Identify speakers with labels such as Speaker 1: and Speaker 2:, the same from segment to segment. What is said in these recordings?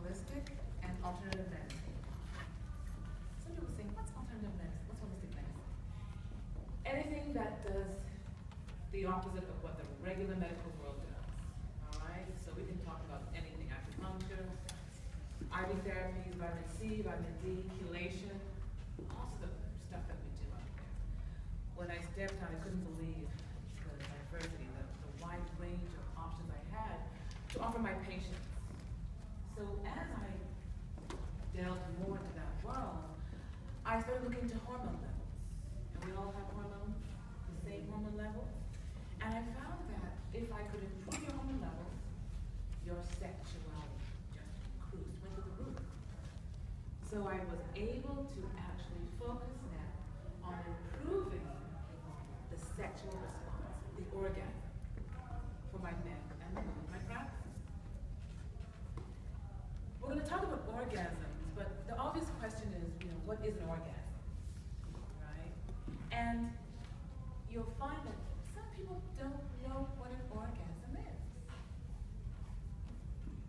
Speaker 1: holistic and alternative medicine. Some people say, what's alternative medicine? What's holistic medicine? Anything that does the opposite of what the regular medical world does. All right? So we can talk about anything: acupuncture, IV therapies, vitamin C, vitamin D, chelation, all sorts of stuff that we do out there. When I stepped out, I couldn't believe the diversity, the wide range of options I had to offer my patients. So as I delved more into that world, I started looking into hormone levels. And we all have hormones, the same hormone levels. And I found that if I could improve your hormone levels, your sexuality just cruised, went to the roof. So I was able to actually focus now on improving the sexual response, the orgasm, for my men and women in my practice. We're going to talk about orgasms, but the obvious question is, what is an orgasm, right? And you'll find that some people don't know what an orgasm is.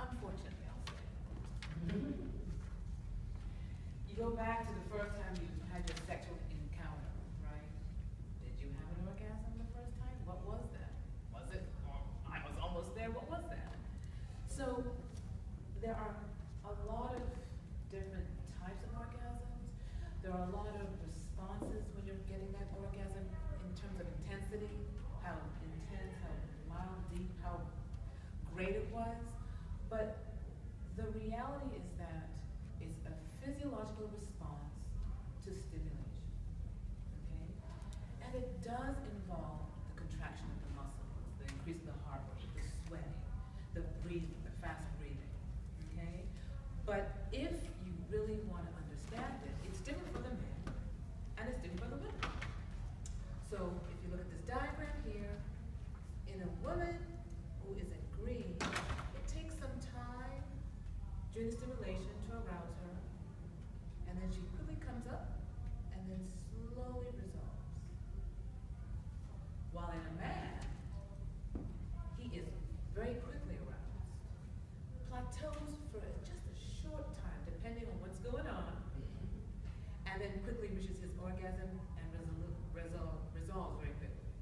Speaker 1: Unfortunately, I'll say. You go back to the first time you had your sexual encounter, right? Did you have an orgasm the first time? What was that? Was it, I was almost there, what was that? So there are a lot of different types of orgasms. There are a lot of responses when you're getting that orgasm in terms of intensity, how intense, how mild, deep, how great it was. But the reality is that it's a physiological response to stimulation, okay? And it does involve the contraction of the muscles, the increase of the heart rate, the sweating, the breathing, the fast breathing, okay? But if you really want to understand it, it's different for the men and it's different for the women. So if you look at this diagram here, in a woman who is in green, it takes some time during the stimulation to arouse her, and then she quickly comes up and then slowly resolves. While in a man, he is very quickly aroused, plateaus for just a short time, depending on what's going on, and then quickly reaches his orgasm and resolves very quickly.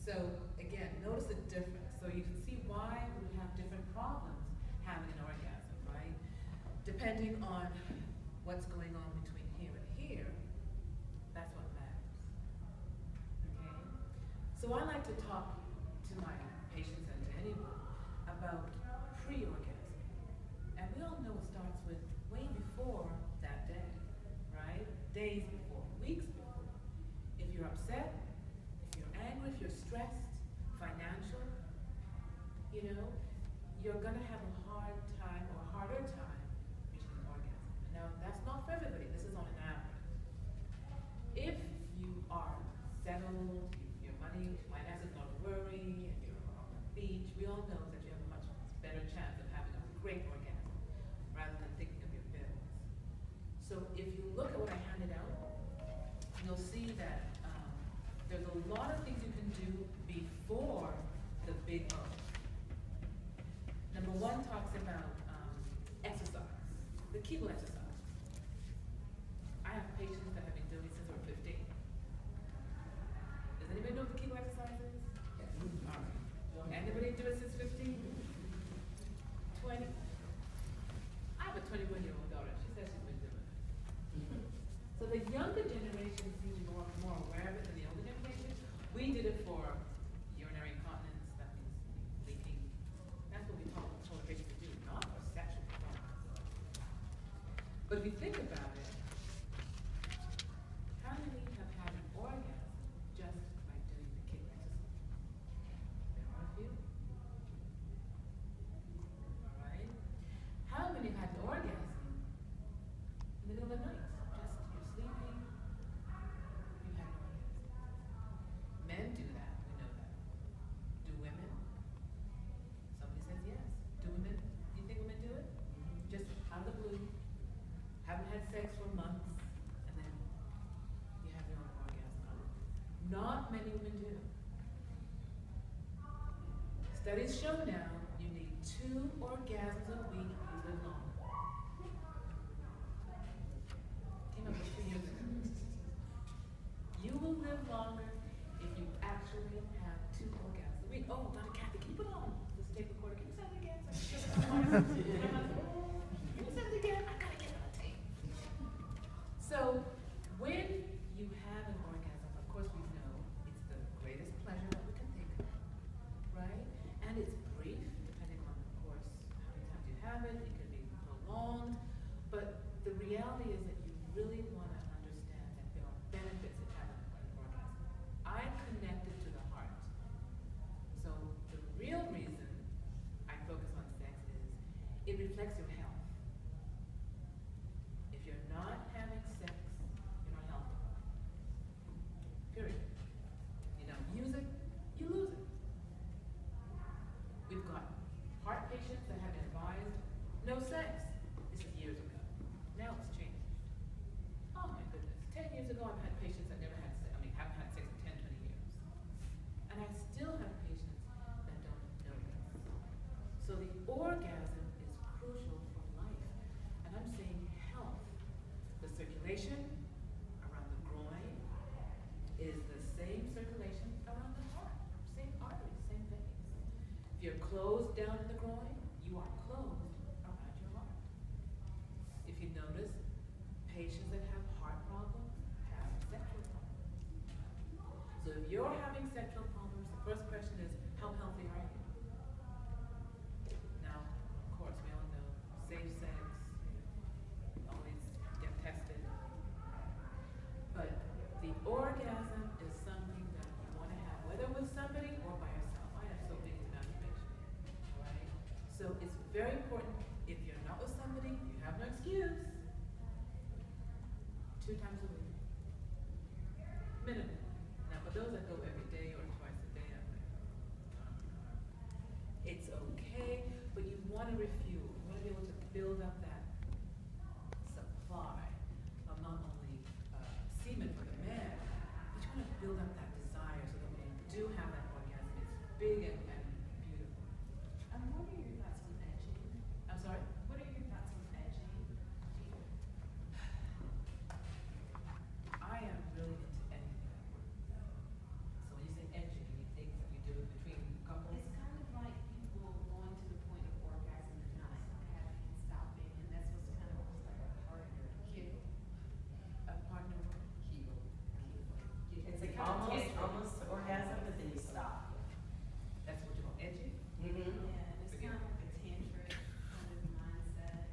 Speaker 1: So again, notice the difference. So you can see why we have different problems having an orgasm, right? Depending on what's going on between here and here, that's what matters. Okay? So I like to talk to my patients and to anyone about pre-orgasm. And we all know it starts with way before that day, right? Days before, weeks before. If you're upset, if you're angry, if you're stressed, financial, you're gonna have a hard time or a harder time reaching an orgasm. Now, that's not for everybody, this is on an average. If you are settled, your finances not a worry, and you're on the beach, we all know that you have a much better chance of having a great orgasm rather than thinking of your bills. So if you look at what I handed out, you'll see that there's a lot of things you can do before the big O. Number one talks about exercise, the Kegel exercise. I have patients that have been doing it since they were 15. Does anybody know what the Kegel exercise is? Yes. All right. Anybody do it since 15? 20? I have a 21-year-old daughter. She says she's been doing it. So the younger generation seems to be more aware of it than the older generation. We did it for urinary incontinence, that means leaking. That's what we told patients to do, not for sexual performance. But if you think about it, how many have had an orgasm just by doing the Kegel exercise? There are a few. All right? How many have had an orgasm in the middle of the night? Just you're sleeping, you had an orgasm. Men do that, we know that. Do women? Somebody says yes. Do women? Do you think women do it? Just out of the blue, haven't had sex for months, and then you have your own orgasm. Not many women do. Studies show now you need 2 orgasms a week to live long. you will live longer if you actually have 2 orgasms a week. Oh, Dr. Cathy, can you put on this tape recorder? Can you send it again? Can you send it again? I gotta get it on tape. So when you have an orgasm, of course we know it's the greatest pleasure that we can think of, right? And it's brief, depending on, of course, how many times you have it. It can be prolonged. But the reality is that you really want to understand that there are benefits of having an orgasm. I connect it to the heart. So the real reason I focus on sex is it reflects your health. If you're not having sex, you're not healthy. Period. You don't use it, you lose it. We've got heart patients that have been advised no sex. This is years ago. Now it's changed. Oh my goodness. 10 years ago, I've had patients that never had sex. I mean, haven't had sex in 10, 20 years. And I still have patients that don't know this. So the orgasm is crucial for life. And I'm saying health. The circulation around the groin is the same circulation around the heart. Same arteries, same veins. If you're closed down in the groin, you are closed around your heart. If you notice, patients that have heart problems have sexual problems. So if you're having sexual problems, the first question is, how healthy are you? Now, of course, we all know safe sex, always get tested. But the orgasm is something that you want to have, whether with somebody or by yourself. I am so big into masturbation. All right? So it's very important. If you're not with somebody, you have no excuse. 2 times a week. Minimum. Now, for those that go every day or twice a day, I'm like, it's okay, but you want to refuel. You want to be able to build up that supply of not only semen for the man, but you want to build up that desire so that when you do have that orgasm, it's big and beautiful.
Speaker 2: What are your thoughts on edging?
Speaker 1: I'm sorry?
Speaker 2: What are your thoughts on edging?
Speaker 1: I am really into anything. So when you say edging, you think that you do it between couples?
Speaker 2: It's kind of like people going to the point of orgasm and not having and stopping, and that's what's kind of like a partner kill.
Speaker 1: A partner
Speaker 2: Kill.
Speaker 3: It's like almost to orgasm, but then you stop.
Speaker 1: that's what you call edging?
Speaker 3: Mm-hmm.
Speaker 2: Yeah, and it's kind of like a tantric kind of mindset.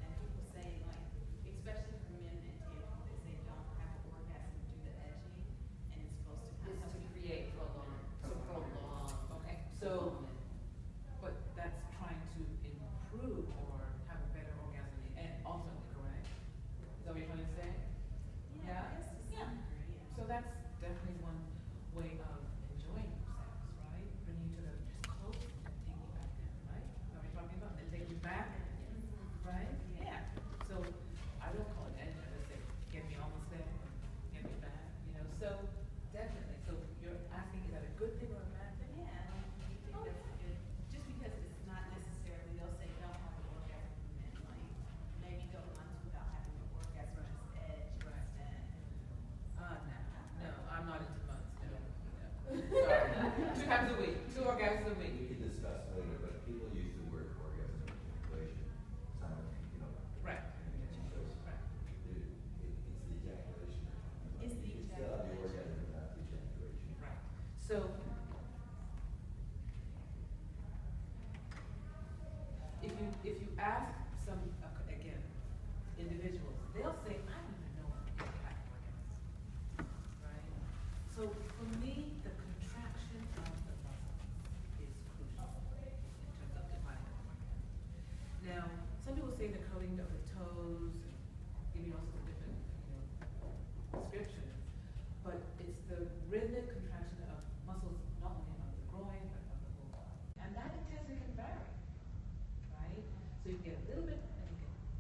Speaker 2: And people say, like, especially for men in tantric, they say don't have an orgasm, do the edging, and it's supposed to kind of help you
Speaker 3: create prolong.
Speaker 1: Okay, so, but that's trying to improve or have a better orgasm in the end, ultimately, correct? Is that what you're trying to say?
Speaker 2: Yeah, I guess to some degree, yeah.
Speaker 1: So that's definitely one way of enjoying sex, right? Bringing you to the close and taking you back down, right? Is that what you're talking about? Then take you back, right? Yeah. So I don't call it edge, I just say, get me almost there, get me back, you know? So definitely. So you're asking, is that a good thing or a bad thing?
Speaker 2: Yeah, I don't think that's a good, just because it's not necessarily, they'll say don't have an orgasm for men, like, maybe go months without having an orgasm, just edge
Speaker 1: Right.
Speaker 2: instead.
Speaker 1: No, I'm not into months, no. Sorry. 2 times a week, 2 orgasms a
Speaker 4: We
Speaker 1: week.
Speaker 4: can discuss later, but people use the word orgasm ejaculation.
Speaker 1: Right.
Speaker 4: Because
Speaker 1: Right.
Speaker 4: it's the ejaculation.
Speaker 2: It's the
Speaker 4: You still have the
Speaker 2: ejaculation.
Speaker 4: orgasm without the ejaculation.
Speaker 1: Right. So if you ask some again individuals, they'll say, I don't even know what to get back orgasm. Right? So for me, the contraction of the muscles is crucial in terms of defining an orgasm. Now, some people say the curling of the toes, give you all sorts of different, descriptions, but it's the rhythmic contraction of muscles not only of the groin but of the whole body. And that intensity can vary, right? So you get a little bit and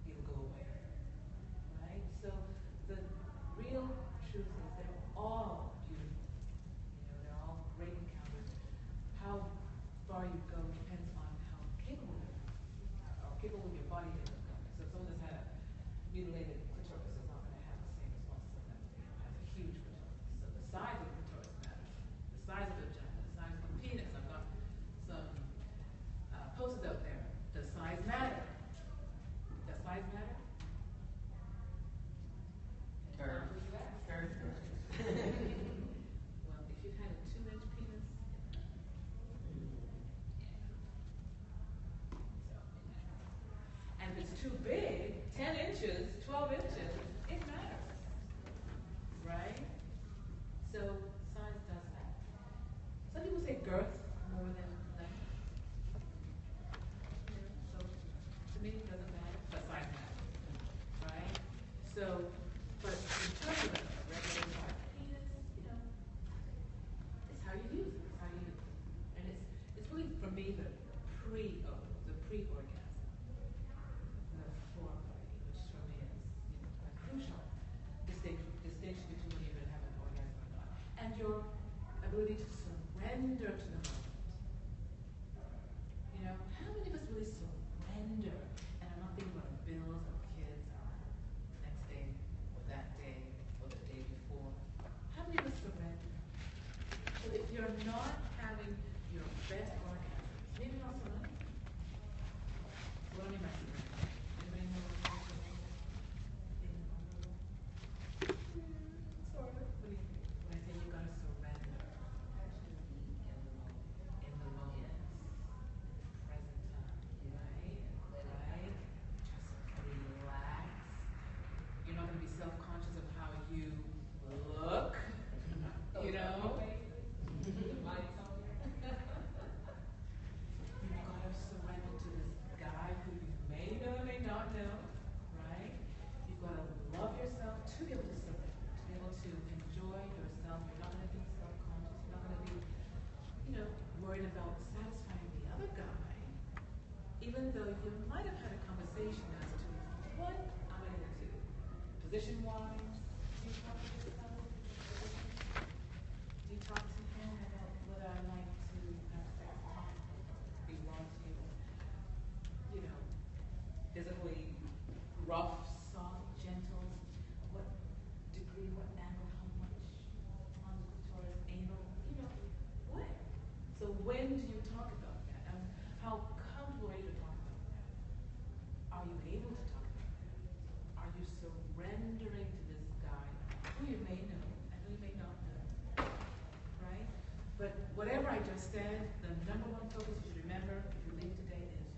Speaker 1: it'll go away, right? So the real truth is they're all beautiful. They're all great encounters. How far you go depends on how capable you are, or capable your body is of going. So if someone that's had a mutilated clitoris is not going to have the same response as someone that has a huge clitoris. size of the clitoris matters. The size of the vagina, the size of the penis. I've got some posters out there. Does size matter? Does size matter?
Speaker 3: Third. Third.
Speaker 1: Well, if you've had a 2-inch penis, and if it's too big, 10 inches, 12 inches, it matters. Right? So size does matter. Some people say girth more than length. So to me it doesn't matter, but size matters. Right? So, but in terms of a regular size penis, it's how you use it. It's how you use it. And it's really for me the pre-orgasm. The foreplay, which for me is a crucial distinction between when you're going to have an orgasm or not, and your ability to surrender to the moment. How many of us really surrender? And I'm not thinking about bills or kids or next day or that day or the day before. How many of us surrender? So if you're not having your best orgasm, maybe not surrender. What do I mean by surrender? Anybody know what I'm saying? Sort of. What do you think? When I say you gotta surrender.
Speaker 3: Actually be in the moment.
Speaker 1: In the moment. Present time. Right? Right? Just relax. You're not gonna be self-conscious of how you look. You know? You've got to surrender to this guy who you may know or may not know, right? You've got to love yourself to be able to surrender, to be able to enjoy yourself. You're not going to be self-conscious. You're not going to be, worried about satisfying the other guy, even though you might have had a conversation as to what am I going to do? Position-wise, do you talk to yourself? Do you talk to him about what I like to have sex with? He wants you, physically rough, soft, gentle, what degree, what angle, how much on the clitoris, anal, what? So when do you talk about that? And how comfortable are you to talk about that? Are you able to talk about that? Are you surrendering to this guy who you may know and who you may not know? Right? But whatever I just said, the number one focus you should remember if you leave today is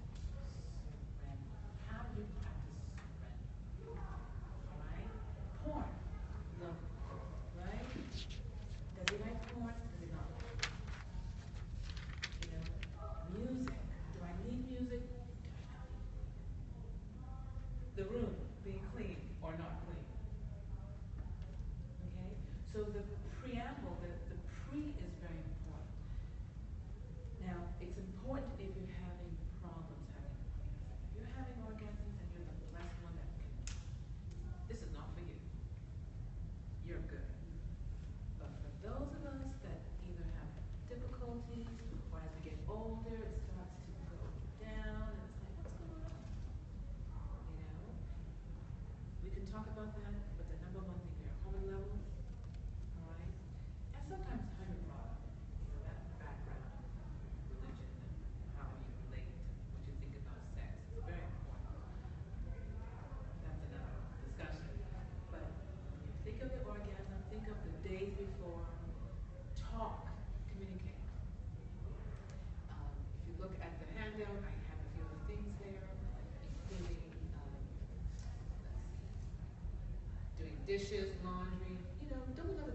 Speaker 1: surrender. How do you practice surrender? Alright? Porn. Love it. Right? Does he like porn? Does he not? Music. Do I need music? Do I not need music? The room being clean or not clean. Okay? So the preamble, the pre is very important. Now, it's important if you're having problems having orgasms. If you're having orgasms and you're the blessed one that can, this is not for you. You're good. But for those of us that either have difficulties or as we get older, it starts to go down and it's like, what's going on? We can talk about that, but the number one thing, your hormone levels, all right? And sometimes how you brought up, that background, religion, and how you relate, what you think about sex is very important. That's another discussion. But when you think of the orgasm, think of the days before, talk, communicate. If you look at the handout, I have a few other things there, including, let's see, doing dishes, laundry, doing other